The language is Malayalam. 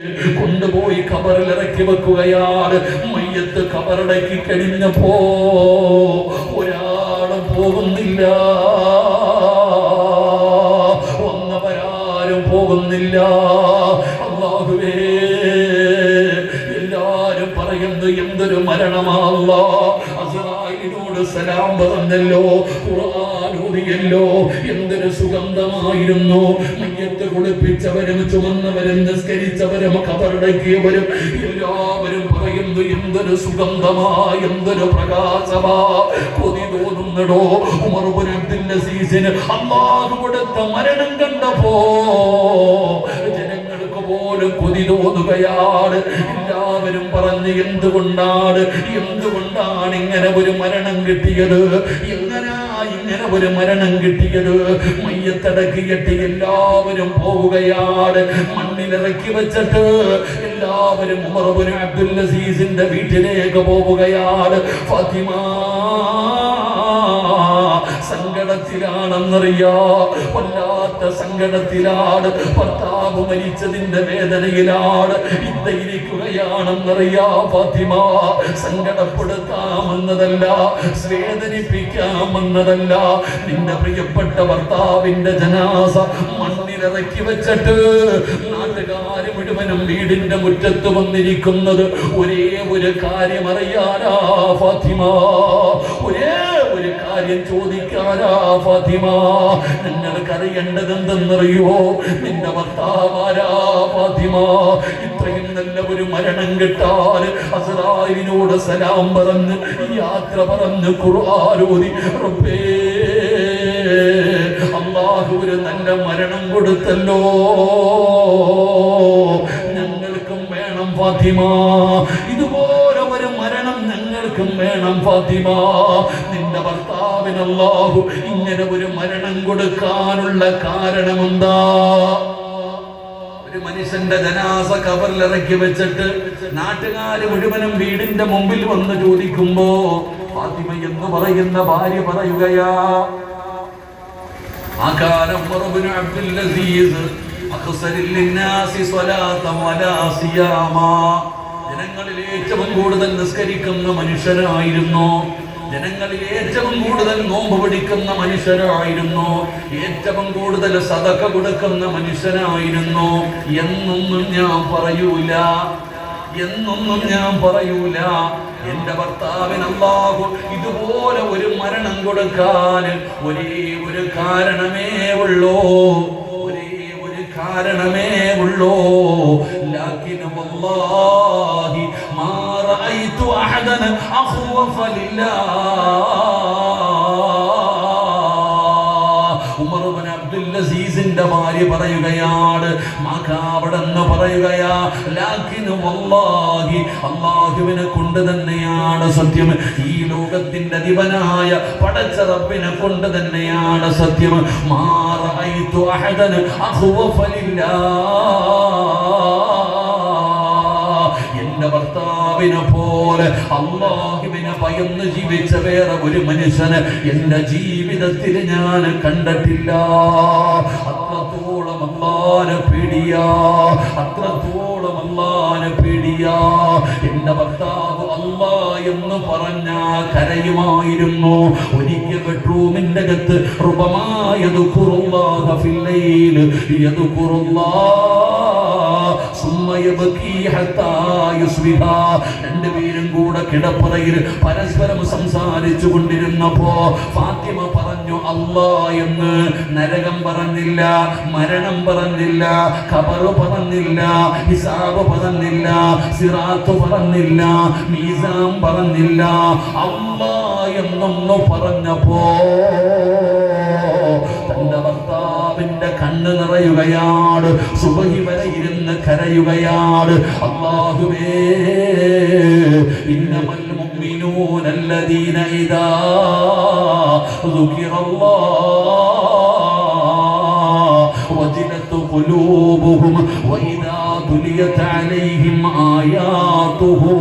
കൊണ്ടുപോയി ഖബറിൽ ഇറക്കി വെക്കുകയാണ്. മയ്യത്ത് ഖബറടക്കി കഴിഞ്ഞപ്പോ ഒരാളും പോകുന്നില്ല, വന്നവരാരും പോകുന്നില്ല. അല്ലാഹുവേ, എല്ലാരും പറയുന്നു എന്തൊരു മരണമാ. അസ്റായിലിനോട് സലാം പറഞ്ഞല്ലോ, ഖുർആൻ ഓതിയല്ലോ, എന്തൊരു സുഗന്ധമായിരുന്നു. മയ്യത്ത് കുളിപ്പിച്ചവരും ചുമന്നവരും നിസ്കരിച്ചവരും ഖബറടക്കിയവരും എല്ലാവരും പറയുന്നു എന്തൊരു സുഗന്ധമാ, എന്തൊരു പ്രകാശമാ. കൊതി തോന്നുന്നടോ ഉമർ ഇബ്നു അബ്ദുൽ അസീസിന് അല്ലാഹു കൊടുത്ത മരണം കണ്ടപ്പോ ജനങ്ങൾക്ക് പോലും കൊതി തോന്നുകയാണ്. എല്ലാവരും പറഞ്ഞു എന്തുകൊണ്ടാണ് ഇങ്ങനെ ഒരു മരണം കിട്ടിയത്, ഇങ്ങനെ ഒരു മരണം കിട്ടിയത്. മയ്യത്തടക്കിയിട്ട് എല്ലാവരും പോവുകയാണ്. മണ്ണിലിറക്കി വെച്ചിട്ട് എല്ലാവരും ഉമർ ഇബ്നു അബ്ദുൽ അസീസിന്റെ വീട്ടിലേക്ക് പോവുകയാണ്. ഫാത്തിമ സങ്കടത്തിലാണെന്നറിയാ, വല്ലാത്ത സങ്കടത്തിലാണ്. ഭർത്താവ് മരിച്ചതിന്റെ വേദനയിലാണ്, ഇരിക്കുകയാണെന്നറിയാ. ഫാത്തിമ സങ്കടപ്പെടുത്താമെന്നതല്ല, വേദനിപ്പിക്കാമെന്നതല്ല, നിന്റെ പ്രിയപ്പെട്ട ഭർത്താവിന്റെ ജനാസ മണ്ണിലിറക്കി വെച്ചിട്ട് നാട്ടുകാര് മുഴുവനും വീടിന്റെ മുറ്റത്ത് വന്നിരിക്കുന്നത് ഒരേ ഒരു കാര്യം അറിയാനാ ഫാത്തിമ, ഒരേ ഒരു കാര്യം ചോദിക്കാനാ ഫാത്തിമ. നിങ്ങൾക്കറിയേണ്ടത് എന്തെന്നറിയോ? നിന്റെ ഭർത്താവാരാ ഫാത്തിമ. ഇത്രയും നല്ല ഒരു മരണം കിട്ടാൻ അസ്റായിലിനോട് സലാം പറഞ്ഞ് യാത്ര പറഞ്ഞ് ഖുർആൻ ഓതി റബ്ബേ അല്ലാഹു ഒരു നല്ല മരണം കൊടുത്തല്ലോ, ഞങ്ങൾക്കും വേണം ഫാത്തിമ, ഇതുപോലെ ഒരു മരണം ഞങ്ങൾക്കും വേണം ഫാത്തിമ. നിന്റെ ഭർത്താവിന് അല്ലാഹു ഇങ്ങനെ ഒരു മരണം കൊടുക്കാനുള്ള കാരണമെന്താ? ഒരു മനുഷ്യന്റെ ജനാസ ഖബറിൽ ഇറക്കി വെച്ചിട്ട് നാട്ടുകാര് മുഴുവനും വീടിന്റെ മുമ്പിൽ വന്ന് ചോദിക്കുമ്പോ ഫാത്തിമ എന്ന് പറയുന്ന ഭാര്യ പറയുകയാ, ആ കാലം ഉമർ ഇബ്നു അബ്ദുൽ അസീസ് അഖ്സരിൽ ലിന്നാസി സ്വലാത്തൻ വലാ സിയാമാ, ജനങ്ങളിൽ ഏറ്റവും കൂടുതൽ നിസ്കരിക്കുന്ന മനുഷ്യരായിരുന്നു, ജനങ്ങളിൽ ഏറ്റവും കൂടുതൽ നോമ്പ് പിടിക്കുന്ന മനുഷ്യരായിരുന്നു, ഏറ്റവും കൂടുതൽ സദഖ കൊടുക്കുന്ന മനുഷ്യനായിരുന്നു എന്നൊന്നും ഞാൻ പറയൂല, എന്നൊന്നും ഞാൻ പറയൂല. എന്റെ ഭർത്താവിന് അല്ലാഹു ഇതുപോലെ ഒരു മരണം കൊടുക്കാൻ ഒരേ ഒരു കാരണമേ ഉള്ളൂ, ഒരേ ഒരു കാരണമേ ഉള്ളൂ. ലാകിൻ വല്ലാഹി മാ റഅയ്തു അഹദൻ അഖ്വഫ ലില്ലാഹ്. ഉമർ ഇബ്നു അബ്ദുൽ അസീസിന്റെ ഭാര്യ പറയുകയാണ്, മകാബടെന്ന് പറയുകയാ, ലാകിൻ വല്ലാഹി അല്ലാഹുവിനെ കൊണ്ട് തന്നെയാണ് സത്യം, ഈ ലോകത്തിന്റെ അധിപനായ പടച്ച റബ്ബിനെ കൊണ്ട് തന്നെയാണ് സത്യം. മാ റഅയ്തു അഹദൻ അഖ്വഫ ലില്ലാഹ്. എന്റെ ഭർത്താവിനെ പോലെ അല്ലാഹുവിനെ ഭയന്ന് ജീവിച്ച വേറെ ഒരു മനുഷ്യന് എന്റെ ജീവിതത്തിൽ ഞാൻ കണ്ടിട്ടില്ല. അത്രത്തോളം അല്ലാഹുവിനെ പേടിയാ, അത്രത്തോളം അല്ലാഹുവിനെ പേടിയാ. എന്റെ ഭർത്താവ് അല്ലാ എന്ന് പറഞ്ഞാ കരയുമായിരുന്നു. ഒരിക്കൽ ബെഡ്റൂമിന്റെ അകത്ത് റുബമായദുഖുറുല്ലാഹ ഫിൽ ലൈൽ യദുഖുറുല്ലാഹ് സുമ്മ യബ്കി ഹത്താ യുസ്ബിഹ. രണ്ടുപേരും കൂടെ കിടപ്പറയിൽ പരസ്പരം സംസാരിച്ചു കൊണ്ടിരുന്നപ്പോ ഫാത്തിമ പറഞ്ഞു അല്ലാ എന്ന്. നരകം പറഞ്ഞില്ല, മരണം പറഞ്ഞില്ല, ഖബർ പറഞ്ഞില്ല, ഹിസാബ് പറഞ്ഞില്ല, സിറാത്ത് പറഞ്ഞില്ല, മീസാൻ പറഞ്ഞില്ല, അല്ലാ എന്നൊന്നു പറഞ്ഞപ്പോ തന്റെ ഭർത്താവിന്റെ കണ്ണ് നിറയുകയാണ്, സുബഹി വരെ ഇരുന്ന് കരയുകയാണ്. അല്ലാഹുവേ, ഇന്നമൽ മുഅ്മിനൂന അല്ലദീന ഇദാ ദുകിറല്ലാഹ് വജിലത് ഖുലൂബുഹും വഇദാ തുലിയത് അലൈഹിം ആയാതുഹു